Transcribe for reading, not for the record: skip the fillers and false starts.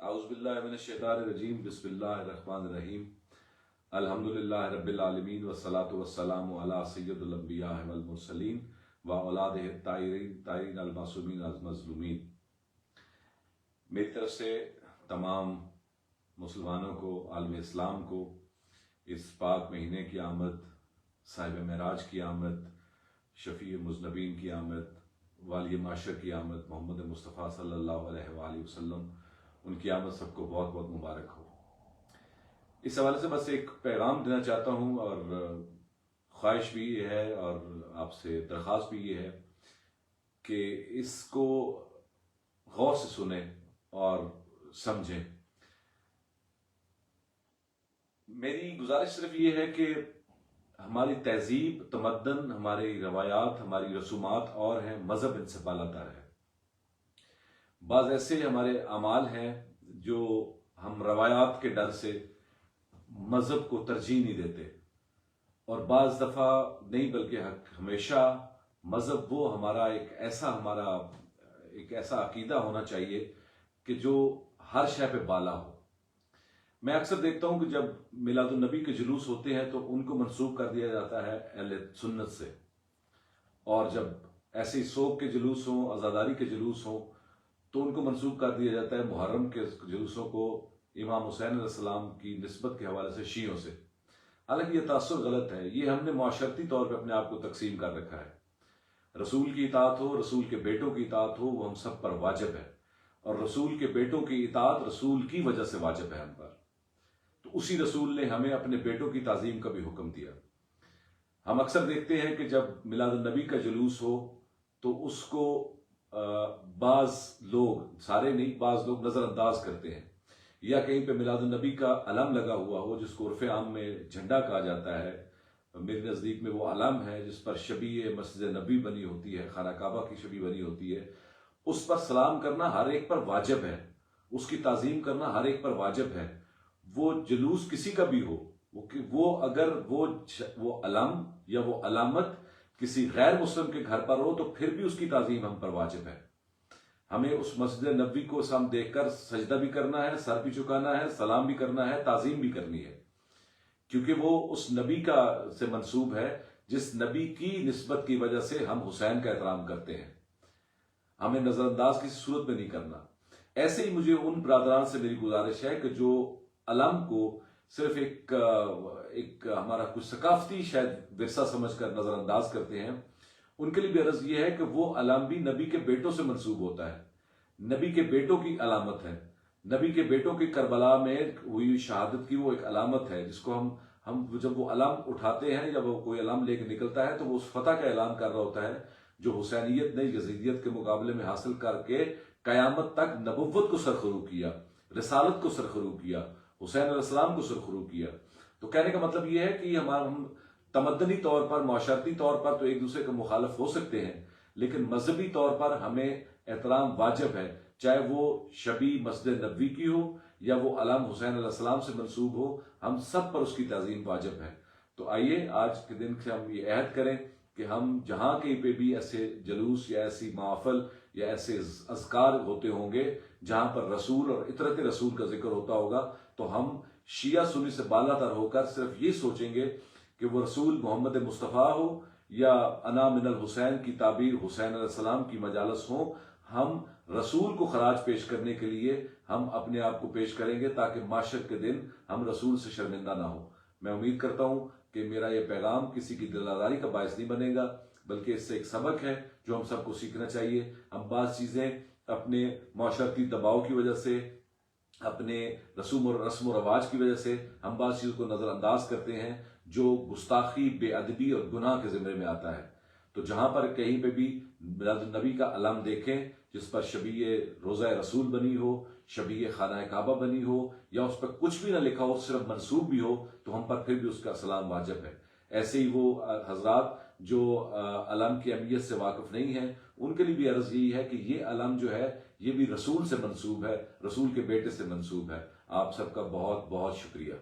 اعوذ باللہ من الشیطان الرجیم بسم اللہ الرحمن الرحیم الحمدللہ رب العالمین والصلاة والسلام علی سید الانبیاء والمرسلین واولادہ الطاہرین المعصومین المظلومین۔ میری طرف سے تمام مسلمانوں کو، عالم اسلام کو اس پاک مہینے کی آمد، صاحب معراج کی آمد، شفیع مذنبین کی آمد، والی معاشر کی آمد، محمد مصطفیٰ صلی اللہ علیہ وآلہ وسلم، ان کی آمد سب کو بہت بہت مبارک ہو۔ اس حوالے سے بس ایک پیغام دینا چاہتا ہوں، اور خواہش بھی یہ ہے اور آپ سے درخواست بھی یہ ہے کہ اس کو غور سے سنیں اور سمجھیں۔ میری گزارش صرف یہ ہے کہ ہماری تہذیب، تمدن، ہماری روایات، ہماری رسومات اور ہیں، مذہب ان سے بالاتر ہے۔ بعض ایسے ہمارے اعمال ہیں جو ہم روایات کے ڈر سے مذہب کو ترجیح نہیں دیتے، اور بعض دفعہ نہیں بلکہ ہمیشہ مذہب وہ ایک ایسا عقیدہ ہونا چاہیے کہ جو ہر شے پہ بالا ہو۔ میں اکثر دیکھتا ہوں کہ جب میلاد النبی کے جلوس ہوتے ہیں تو ان کو منسوب کر دیا جاتا ہے اہل سنت سے، اور جب ایسے سوگ کے جلوس ہوں، عزاداری کے جلوس ہوں، تو ان کو منسوب کر دیا جاتا ہے محرم کے جلوسوں کو امام حسین علیہ السلام کی نسبت کے حوالے سے شیعوں سے۔ حالانکہ یہ تاثر غلط ہے، یہ ہم نے معاشرتی طور پہ اپنے آپ کو تقسیم کر رکھا ہے۔ رسول کی اطاعت ہو، رسول کے بیٹوں کی اطاعت ہو، وہ ہم سب پر واجب ہے، اور رسول کے بیٹوں کی اطاعت رسول کی وجہ سے واجب ہے ہم پر۔ تو اسی رسول نے ہمیں اپنے بیٹوں کی تعظیم کا بھی حکم دیا۔ ہم اکثر دیکھتے ہیں کہ جب میلاد النبی کا جلوس ہو تو اس کو بعض لوگ، سارے نہیں، بعض لوگ نظر انداز کرتے ہیں، یا کہیں پہ میلاد النبی کا علم لگا ہوا ہو جس کو عرف عام میں جھنڈا کہا جاتا ہے، میرے نزدیک میں وہ علم ہے جس پر شبیہ مسجد نبی بنی ہوتی ہے، خانہ کعبہ کی شبیہ بنی ہوتی ہے، اس پر سلام کرنا ہر ایک پر واجب ہے، اس کی تعظیم کرنا ہر ایک پر واجب ہے۔ وہ جلوس کسی کا بھی ہو، وہ اگر وہ علم یا وہ علامت کسی غیر مسلم کے گھر پر ہو تو پھر بھی اس کی تعظیم ہم پر واجب ہے۔ ہمیں اس مسجد نبوی کو ہم دیکھ کر سجدہ بھی کرنا ہے، سر بھی جھکانا ہے، سلام بھی کرنا ہے، تعظیم بھی کرنی ہے، کیونکہ وہ اس نبی سے منسوب ہے جس نبی کی نسبت کی وجہ سے ہم حسین کا احترام کرتے ہیں۔ ہمیں نظر انداز کسی صورت میں نہیں کرنا۔ ایسے ہی مجھے ان برادران سے میری گزارش ہے کہ جو علم کو صرف ایک ہمارا کچھ ثقافتی شاید ورثہ سمجھ کر نظر انداز کرتے ہیں، ان کے لیے بھی عرض یہ ہے کہ وہ علم بھی نبی کے بیٹوں سے منسوب ہوتا ہے، نبی کے بیٹوں کی علامت ہے، نبی کے بیٹوں کی کربلا میں ہوئی شہادت کی وہ ایک علامت ہے، جس کو ہم جب وہ علم اٹھاتے ہیں یا وہ کوئی علم لے کے نکلتا ہے تو وہ اس فتح کا اعلان کر رہا ہوتا ہے جو حسینیت نے یزیدیت کے مقابلے میں حاصل کر کے قیامت تک نبوت کو سرخرو کیا، رسالت کو سرخرو کیا، حسین علیہ السلام کو سرخرو کیا۔ تو کہنے کا مطلب یہ ہے کہ ہم تمدنی طور پر، معاشرتی طور پر تو ایک دوسرے کے مخالف ہو سکتے ہیں، لیکن مذہبی طور پر ہمیں احترام واجب ہے، چاہے وہ شبیہ مسجد نبوی کی ہو یا وہ علم حسین علیہ السلام سے منسوب ہو، ہم سب پر اس کی تعظیم واجب ہے۔ تو آئیے آج کے دن سے ہم یہ عہد کریں کہ ہم جہاں کہیں پہ بھی ایسے جلوس یا ایسی محافل یا ایسے اذکار ہوتے ہوں گے جہاں پر رسول اور اطرت رسول کا ذکر ہوتا ہوگا، تو ہم شیعہ سنی سے بالاتر ہو کر صرف یہ سوچیں گے کہ وہ رسول محمد مصطفیٰ ہو یا انا من الحسین کی تعبیر حسین علیہ السلام کی مجالس ہوں، ہم رسول کو خراج پیش کرنے کے لیے ہم اپنے آپ کو پیش کریں گے تاکہ معاشر کے دن ہم رسول سے شرمندہ نہ ہوں۔ میں امید کرتا ہوں کہ میرا یہ پیغام کسی کی دل آزاری کا باعث نہیں بنے گا، بلکہ اس سے ایک سبق ہے جو ہم سب کو سیکھنا چاہیے۔ ہم بعض چیزیں اپنے معاشرتی دباؤ کی وجہ سے، اپنے رسم و رواج کی وجہ سے ہم بعض چیزوں کو نظر انداز کرتے ہیں جو گستاخی، بے ادبی اور گناہ کے زمرے میں آتا ہے۔ تو جہاں پر کہیں پہ بھی میلاد النبی کا علم دیکھیں جس پر شبیہ روضہ رسول بنی ہو، شبیہ خانہ کعبہ بنی ہو، یا اس پر کچھ بھی نہ لکھا ہو، صرف منسوب بھی ہو، تو ہم پر پھر بھی اس کا سلام واجب ہے۔ ایسے ہی وہ حضرات جو علم کی اہمیت سے واقف نہیں ہیں، ان کے لیے بھی عرض یہی ہے کہ یہ علم جو ہے یہ بھی رسول سے منسوب ہے، رسول کے بیٹے سے منسوب ہے۔ آپ سب کا بہت بہت شکریہ۔